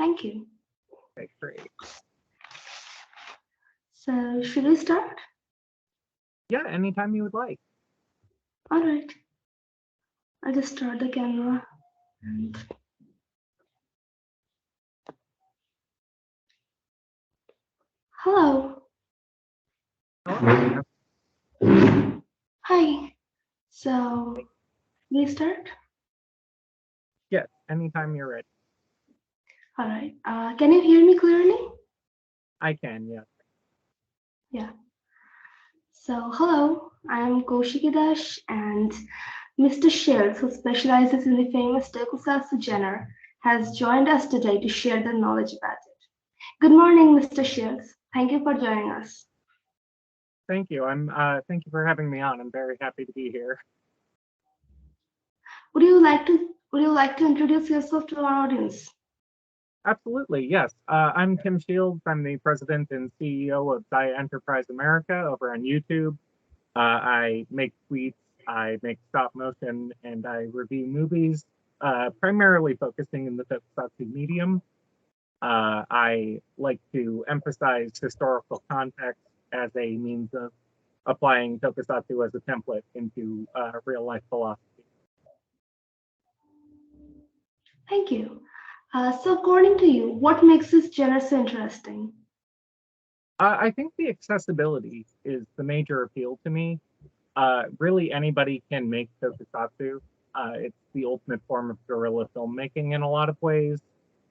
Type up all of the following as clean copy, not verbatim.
Thank you. Okay, great. So, should we start? Yeah, anytime you would like. All right. I'll just start the camera. Hello. Hello. Hi. So, we start? Yes, anytime you're ready. All right. Can you hear me clearly? I can, yes. Yeah. So, hello. I am Kaushiki Dash, and Mr. Shields, who specializes in the famous Tokusatsu genre, has joined us today to share their knowledge about it. Good morning, Mr. Shields. Thank you for joining us. Thank you. Thank you for having me on. I'm very happy to be here. Would you like to introduce yourself to our audience? Absolutely, yes. I'm Tim Shields. I'm the president and CEO of Zaya Enterprise America over on YouTube. I make tweets, I make stop motion, and I review movies, primarily focusing in the tokusatsu medium. I like to emphasize historical context as a means of applying tokusatsu as a template into real life philosophy. Thank you. So, according to you, what makes this genre so interesting? I think the accessibility is the major appeal to me. Really, anybody can make tokusatsu. It's the ultimate form of guerrilla filmmaking in a lot of ways.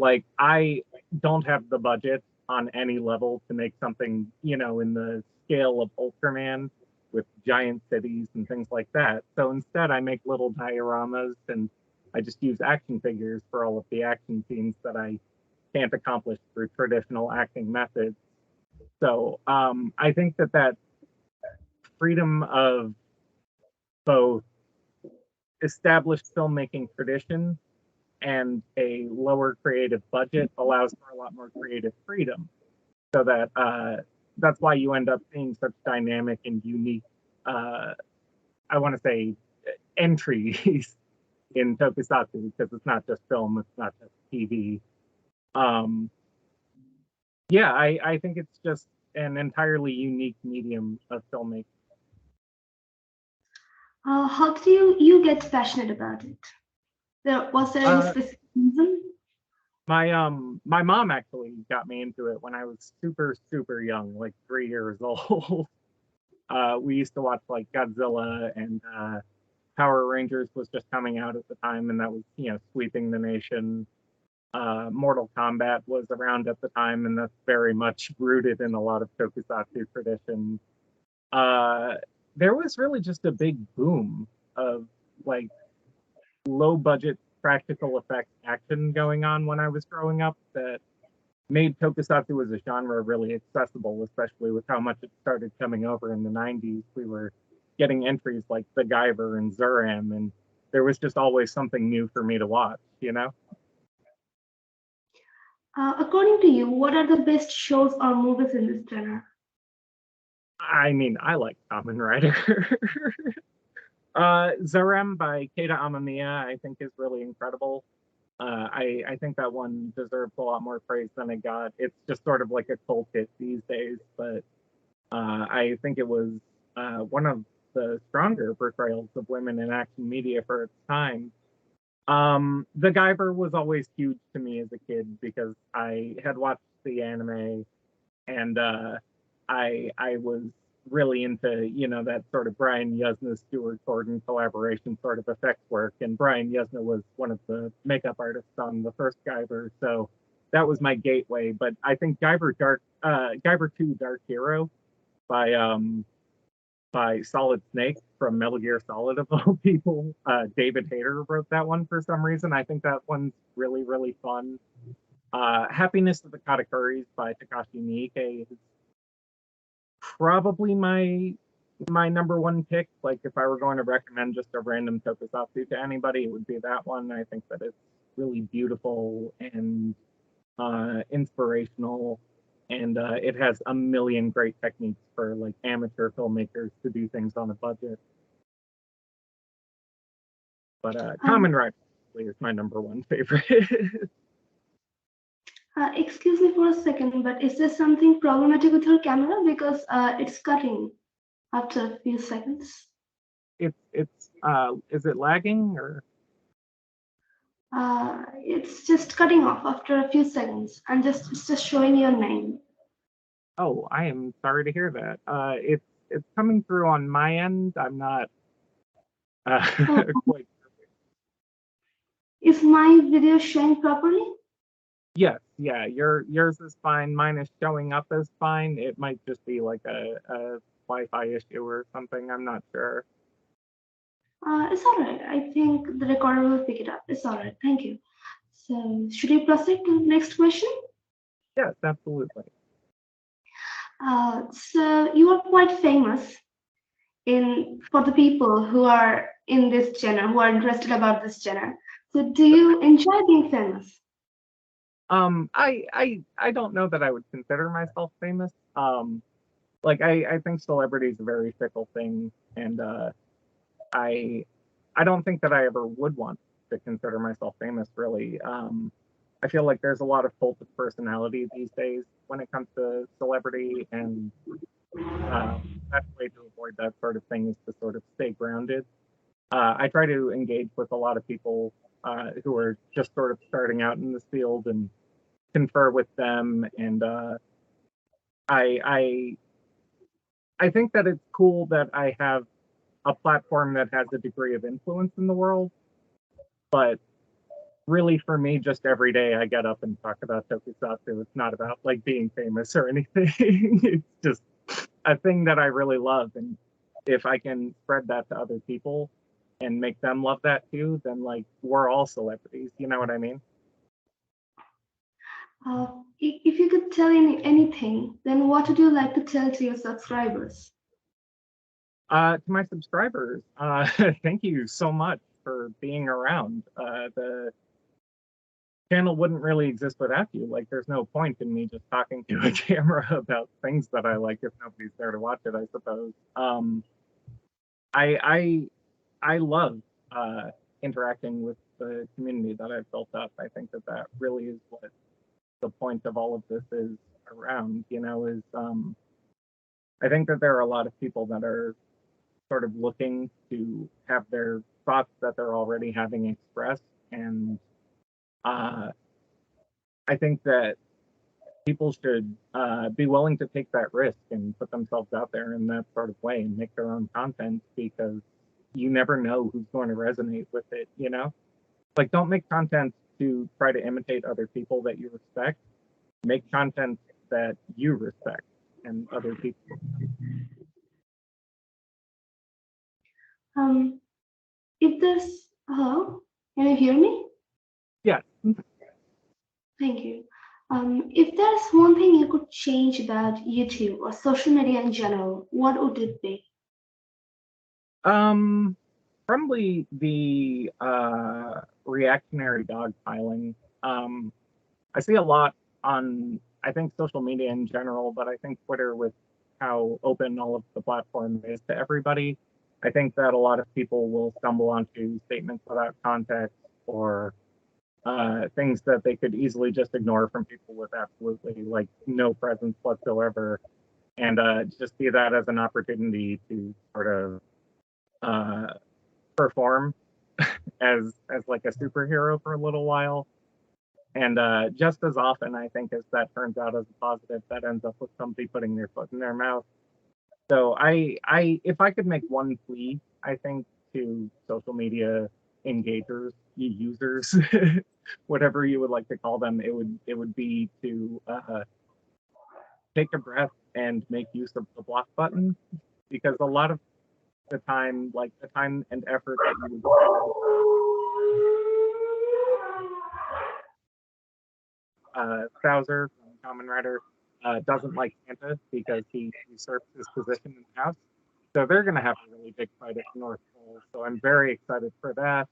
Like, I don't have the budget on any level to make something, in the scale of Ultraman with giant cities and things like that. So instead, I make little dioramas and I just use action figures for all of the action scenes that I can't accomplish through traditional acting methods. So I think that freedom of both established filmmaking tradition and a lower creative budget allows for a lot more creative freedom. So that's why you end up seeing such dynamic and unique, I want to say, entries in tokusatsu because it's not just film, it's not just TV. Um, yeah, I think it's just an entirely unique medium of filmmaking. How did you get passionate about it? Was there any Uh, specific reason? my mom actually got me into it when I was super young, like 3 years old. We used to watch like Godzilla and Power Rangers was just coming out at the time, and that was sweeping the nation. Mortal Kombat was around at the time, and that's very much rooted in a lot of tokusatsu tradition. Uh, there was really just a big boom of like low budget practical effects action going on when I was growing up that made tokusatsu as a genre really accessible, especially with how much it started coming over in the 90s. We were getting entries like The Guyver and Zuram, and there was just always something new for me to watch. According to you, what are the best shows or movies in this genre? I mean, I like Kamen Rider. Zuram by Keita Amamiya, I think, is really incredible. I think that one deserves a lot more praise than it got. It's just sort of like a cult hit these days, but I think it was one of the stronger portrayals of women in action media for its time. The Guyver was always huge to me as a kid because I had watched the anime and I was really into that sort of Brian Yuzna Stuart Gordon collaboration sort of effects work, and Brian Yuzna was one of the makeup artists on the first Guyver, so that was my gateway. But I think Guyver 2 Dark Hero by Solid Snake from Metal Gear Solid of all people. David Hayter wrote that one for some reason. I think that one's really fun. Happiness of the Katakuris by Takashi Miike is probably my number one pick. Like if I were going to recommend just a random tokusatsu to anybody, it would be that one. I think that it's really beautiful and inspirational, and it has a million great techniques for like amateur filmmakers to do things on a budget. But Um, Kamen Rider is my number one favorite. Excuse me for a second, but is there something problematic with your camera? Because it's cutting after a few seconds. It's is it lagging or? It's just cutting off after a few seconds and it's just showing your name. Oh, I am sorry to hear that. It's coming through on my end. I'm not uh, Oh, quite. is my video showing properly? Yes, yeah, yours is fine. Mine is showing up as fine. It might just be like a Wi-Fi issue or something. I'm not sure. It's all right. I think the recorder will pick it up. It's all right. Thank you. So, should we proceed to the next question? Yes, absolutely. So you are quite famous in for the people who are in this genre, who are interested about this genre. So, do you enjoy being famous? I don't know that I would consider myself famous. Like I think celebrity is a very fickle thing, and I I don't think that I ever would want to consider myself famous. Really, I feel like there's a lot of cult of personality these days when it comes to celebrity, and the best way to avoid that sort of thing is to sort of stay grounded. I try to engage with a lot of people who are just sort of starting out in this field and confer with them, and I I I think that it's cool that I have a platform that has a degree of influence in the world, but really for me, just every day I get up and talk about Tokusatsu. It's not about like being famous or anything. It's just a thing that I really love. And if I can spread that to other people and make them love that too, then like we're all celebrities. You know what I mean? If you could tell anything, then what would you like to tell to your subscribers? To my subscribers, thank you so much for being around. The channel wouldn't really exist without you. Like, there's no point in me just talking to a camera about things that I like if nobody's there to watch it. I suppose. I I love interacting with the community that I've built up. I think that that really is what the point of all of this is around. You know, is I think that there are a lot of people that are sort of looking to have their thoughts that they're already having expressed, and uh, I think that people should be willing to take that risk and put themselves out there in that sort of way and make their own content because you never know who's going to resonate with it, you know? Like, don't make content to try to imitate other people that you respect. Make content that you respect and other people. Um, if there's hello, can you hear me? Yeah. Thank you. If there's one thing you could change about YouTube or social media in general, what would it be? Um, Probably the reactionary dogpiling. I see a lot on, I think, social media in general, but I think Twitter, with how open all of the platform is to everybody, I think that a lot of people will stumble onto statements without context or things that they could easily just ignore from people with absolutely like no presence whatsoever, and just see that as an opportunity to sort of uh, perform as like a superhero for a little while. And just as often, I think, as that turns out as a positive, that ends up with somebody putting their foot in their mouth. So if I could make one plea, I think to social media engagers, users, whatever you would like to call them, it would be to take a breath and make use of the block button because a lot of the time, like the time and effort that you would spend Bowser, Kamen Rider, doesn't like Santa because he usurps his position in the house. So they're going to have a really big fight at the North Pole. So I'm very excited for that.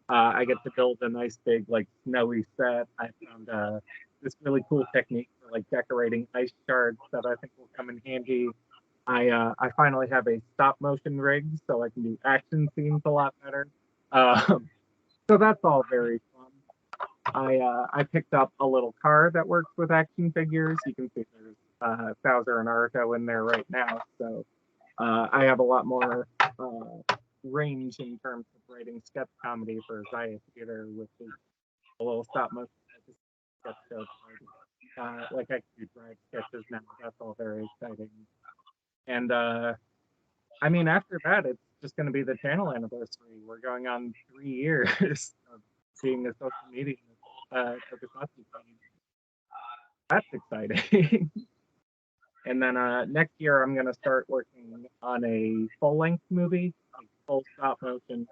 I get to build a nice big like snowy set. I found this really cool technique for like decorating ice shards that I think will come in handy. I finally have a stop motion rig, so I can do action scenes a lot better. Um, so that's all very fun. I picked up a little car that works with action figures. You can see there's Bowser and Naruto in there right now. So I have a lot more range in terms of writing sketch comedy for Zaya Theater, which is a little stop motion sketch show. Like I can do drag sketches now. That's all very exciting. And I mean, after that, it's just going to be the channel anniversary. We're going on 3 years of being a social media Tokusatsu page. That's exciting. And then next year, I'm going to start working on a full length movie, like full stop motion,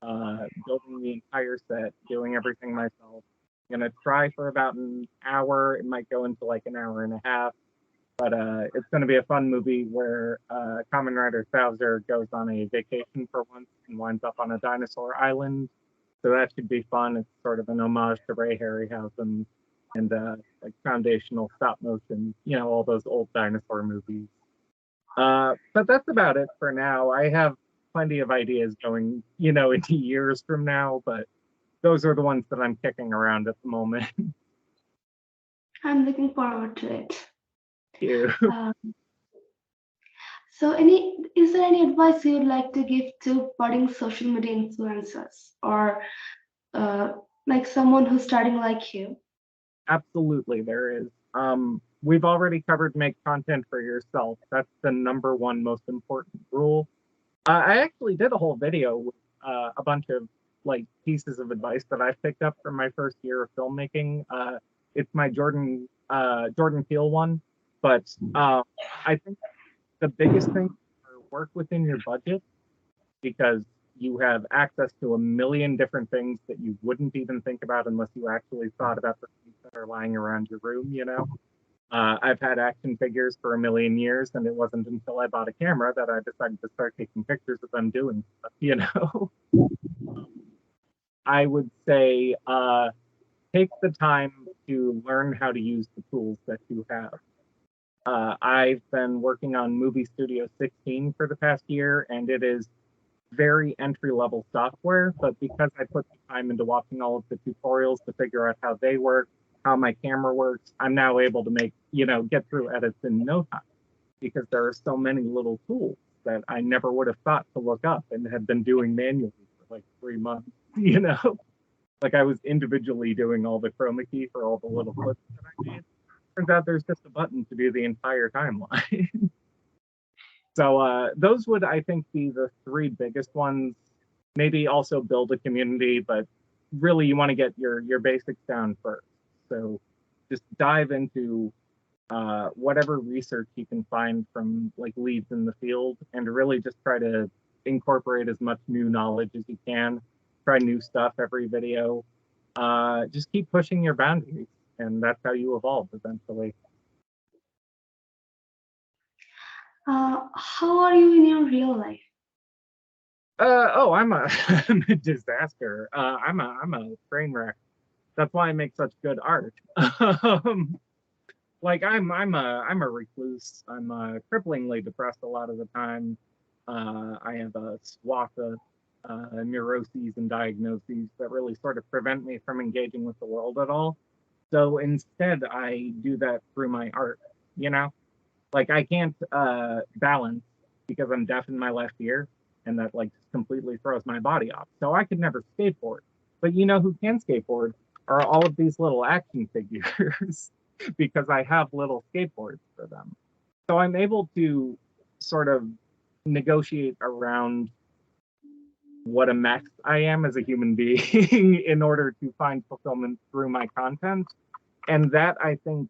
building the entire set, doing everything myself. I'm going to try for about an hour. It might go into like an hour and a half. But it's going to be a fun movie where Kamen Rider Bowser goes on a vacation for once and winds up on a dinosaur island. So that should be fun. It's sort of an homage to Ray Harryhausen and like foundational stop motion, you know, all those old dinosaur movies. But that's about it for now. I have plenty of ideas going, you know, into years from now, but those are the ones that I'm kicking around at the moment. I'm looking forward to it. You. Um, so, is there any advice you would like to give to budding social media influencers or uh, like someone who's starting like you? Absolutely, there is. We've already covered make content for yourself. That's the number one most important rule. I actually did a whole video with a bunch of like pieces of advice that I've picked up from my first year of filmmaking. It's my Jordan Peele one, but I think the biggest thing are work within your budget because you have access to a million different things that you wouldn't even think about unless you actually thought about the things that are lying around your room, you know? I've had action figures for a million years, and it wasn't until I bought a camera that I decided to start taking pictures of them doing stuff, you know? I would say take the time to learn how to use the tools that you have. I've been working on Movie Studio 16 for the past year, and it is very entry level software, but because I put the time into watching all of the tutorials to figure out how they work, how my camera works, I'm now able to make, you know, get through edits in no time because there are so many little tools that I never would have thought to look up and had been doing manually for like 3 months, you know? Like I was individually doing all the chroma key for all the little clips that I made. Turns out there's just a button to do the entire timeline. So those would, I think, be the three biggest ones. Maybe also build a community, but really you want to get your basics down first. So just dive into whatever research you can find from like leads in the field, and really just try to incorporate as much new knowledge as you can. Try new stuff every video. Just keep pushing your boundaries, and that's how you evolve eventually. How are you in your real life? Oh, I'm a disaster. I'm a train wreck. That's why I make such good art. um, like I'm a recluse. I'm cripplingly depressed a lot of the time. I have a swath of neuroses and diagnoses that really sort of prevent me from engaging with the world at all. So instead, I do that through my art. You know, like I can't balance because I'm deaf in my left ear, and that like completely throws my body off. So I could never skateboard. But you know who can skateboard are all of these little action figures because I have little skateboards for them. So I'm able to sort of negotiate around what a mess I am as a human being in order to find fulfillment through my content. And that I think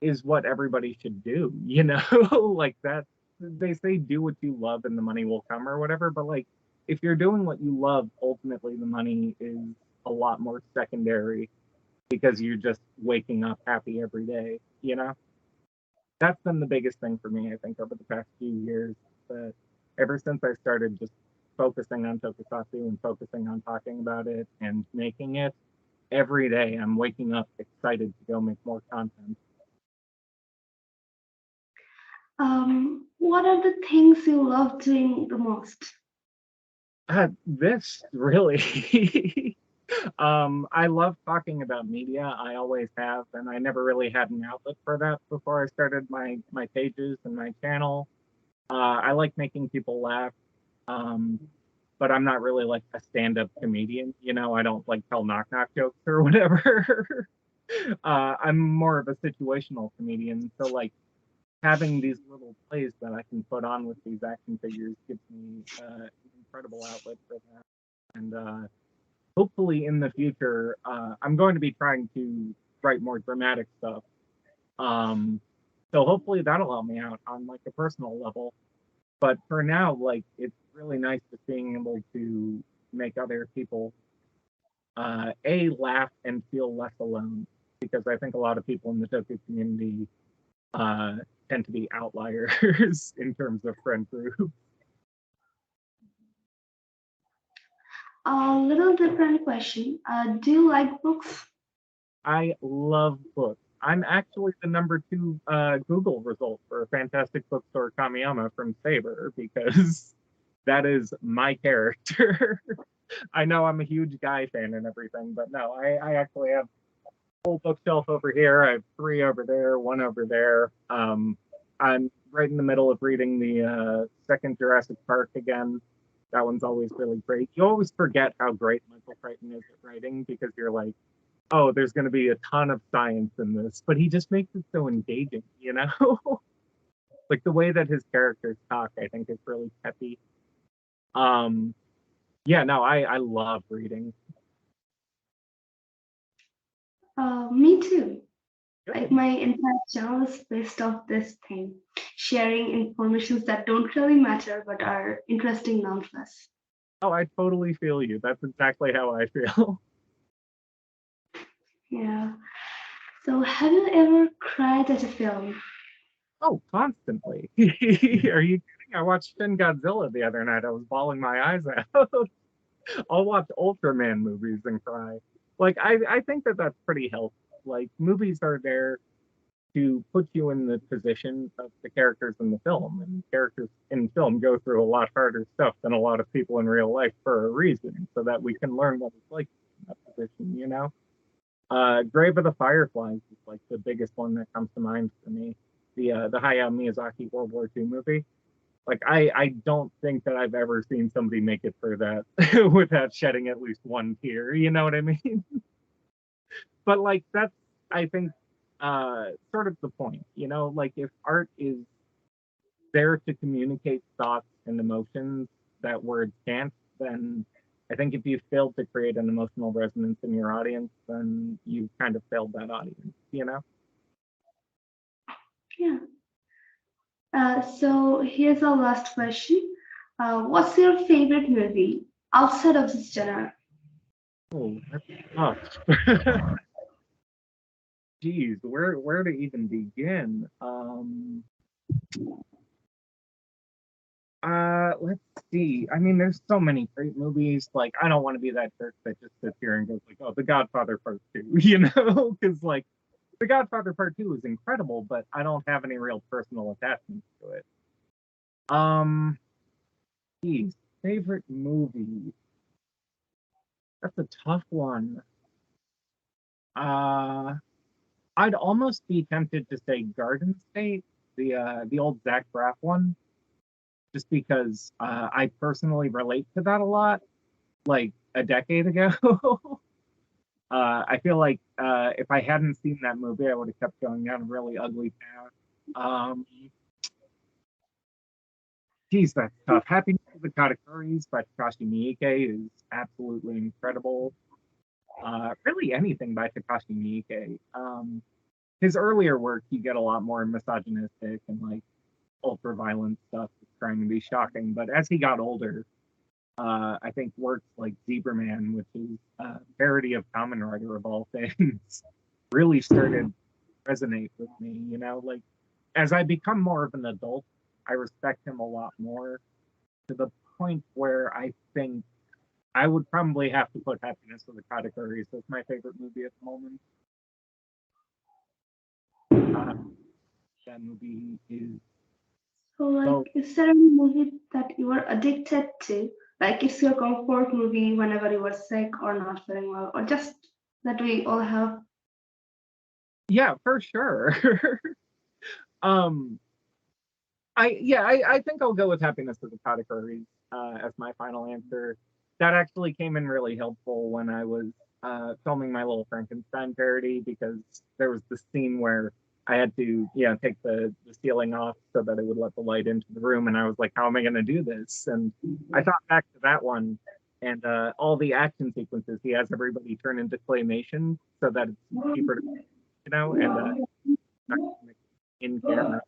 is what everybody should do, you know? Like that they say do what you love and the money will come or whatever, but like if you're doing what you love, ultimately the money is a lot more secondary because you're just waking up happy every day, you know? That's been the biggest thing for me, I think, over the past few years. That ever since I started just focusing on Tokusatsu and focusing on talking about it and making it, every day I'm waking up excited to go make more content. What are the things you love doing the most? This really. I love talking about media. I always have, and I never really had an outlet for that before I started my pages and my channel. I like making people laugh, um, but I'm not really like a stand-up comedian. You know, I don't like tell knock-knock jokes or whatever. I'm more of a situational comedian. So like having these little plays that I can put on with these action figures gives me an incredible outlet for that. And hopefully in the future, I'm going to be trying to write more dramatic stuff. Um, so hopefully that'll help me out on like a personal level. But for now, like it's really nice just being able to make other people a laugh and feel less alone because I think a lot of people in the Toku community uh, tend to be outliers in terms of friend group. A little different question. Do you like books? I love books. I'm actually the number two Google result for Fantastic Bookstore Kamiyama from Saber because that is my character. I know I'm a huge guy fan and everything, but no, I actually have a whole bookshelf over here. I have three over there, one over there. I'm right in the middle of reading the second Jurassic Park again. That one's always really great. You always forget how great Michael Crichton is at writing because you're like, oh, there's going to be a ton of science in this, but he just makes it so engaging, you know? Like the way that his characters talk, I think is really peppy. Um, yeah, no, I love reading. Me too. Like Good. my entire channel is based off this thing, sharing informations that don't really matter but are interesting nonetheless. Oh, I totally feel you. That's exactly how I feel. Yeah. So have you ever cried at a film? Oh, constantly. Are you kidding? I watched Shin Godzilla the other night. I was bawling my eyes out. I'll watch Ultraman movies and cry. Like I think that that's pretty healthy. Like movies are there to put you in the position of the characters in the film, and characters in film go through a lot harder stuff than a lot of people in real life for a reason, so that we can learn what it's like in that position. You know, Grave of the Fireflies is like the biggest one that comes to mind for me. The Hayao Miyazaki World War II movie. Like I don't think that I've ever seen somebody make it through that without shedding at least one tear. You know what I mean? But like that's I think sort of the point. You know, like if art is there to communicate thoughts and emotions that words can't, then I think if you failed to create an emotional resonance in your audience, then you kind of failed that audience, you know? Yeah. So here's our last question. What's your favorite movie outside of this genre? Oh, that's tough. Geez, where to even begin? Let's see. I mean, there's so many great movies. Like, I don't want to be that jerk that just sits here and goes like, "Oh, The Godfather Part 2," you know? Because like, The Godfather Part 2 is incredible, but I don't have any real personal attachment to it. Um, geez, favorite movie. That's a tough one. Uh, I'd almost be tempted to say Garden State, the old Zach Braff one, just because I personally relate to that a lot. Like a decade ago. I feel like if I hadn't seen that movie, I would have kept going down a really ugly path. Um, Geez, that's tough. Happiness of the Katakuris by Takashi Miike is absolutely incredible. Really anything by Takashi Miike. His earlier work, you get a lot more misogynistic and like ultra violent stuff that's trying to be shocking. But as he got older, I think works like Zebraman, which is a parody of Kamen Rider of all things, really started to resonate with me. You know, like as I become more of an adult, I respect him a lot more to the point where I think I would probably have to put Happiness of the Katakuris as my favorite movie at the moment. Uh, that movie is So, like, so is there any movie that you are addicted to? Like it's your comfort movie whenever you are sick or not feeling well, or just that we all have. Yeah, for sure. um, I think I'll go with Happiness of the Categories as my final answer. That actually came in really helpful when I was filming my little Frankenstein parody because there was this scene where I had to, take the ceiling off so that it would let the light into the room, and I was like, "How am I going to do this?" And I thought back to that one, and all the action sequences, he has everybody turn into claymation so that it's cheaper to, and not in camera.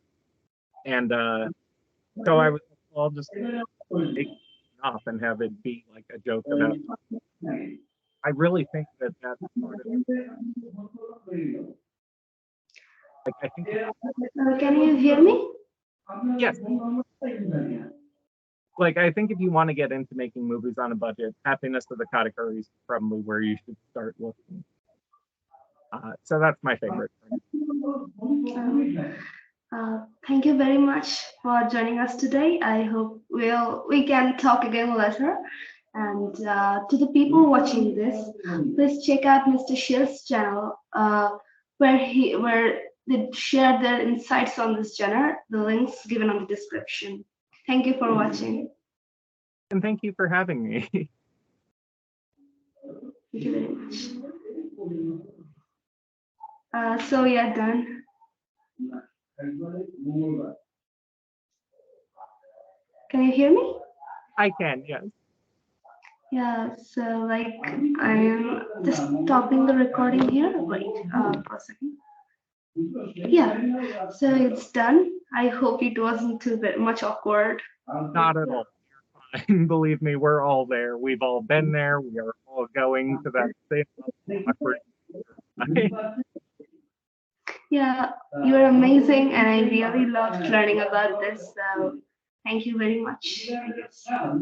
And so I was, well, I'll just take it off and have it be like a joke about. I really think that that's sort of like I think Can you hear me? yes, like I think if you want to get into making movies on a budget, Happiness of the Katakuri is probably where you should start looking. So that's my favorite. Thank you very much for joining us today. I hope we can talk again later. And to the people watching this, please check out Mr. Shill's channel, where they share their insights on this genre. The links given on the description. Thank you for watching. And thank you for having me. Thank you very much. So yeah, done. Can you hear me? I can, yes. Yeah, so like I'm just stopping the recording here. Wait, for a second. Yeah, so it's done. I hope it wasn't too bit much awkward. Not at all. Believe me, we're all there. We've all been there. We are all going to that same awkward. Yeah, you're amazing, and I really loved learning about this. So thank you very much. I guess.